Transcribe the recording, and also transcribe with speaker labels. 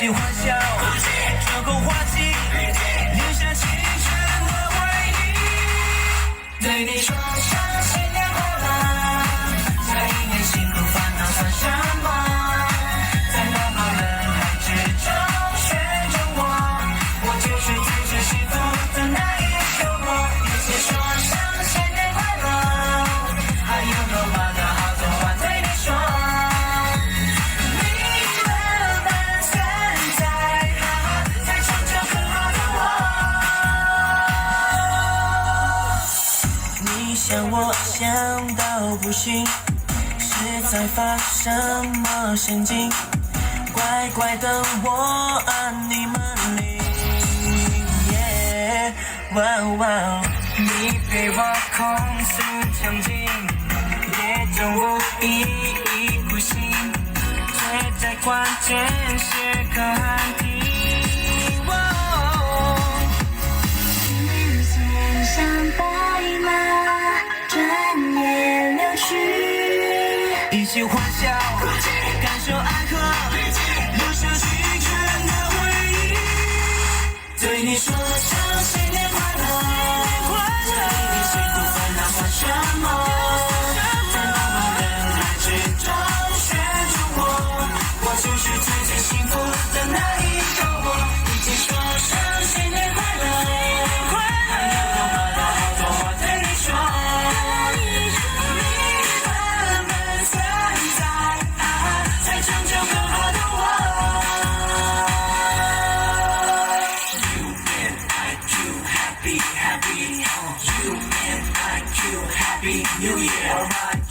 Speaker 1: 起欢笑，酒后话题，留下青春的回忆。对你说声新年快乐，这一年辛苦烦恼算什么？在茫茫人海之中选中我就是最最幸福的那一个我。一起说声新年快乐，还有多么的好多话对你说。想我想到不行，是在发什么神经？乖乖等我按你门铃。你陪我控诉场景，也总无意不行，却在关键时刻喊停。
Speaker 2: 时间像白马。
Speaker 1: 一起欢笑，感受爱河，留下青春的回忆。对你说声新年快乐，这一年辛苦烦恼算什么？在茫茫人海之中选中我就是最最幸福的那一个我。一起说声新年快乐，还有多么的好多话对你说。UNIQ-Happy New Year.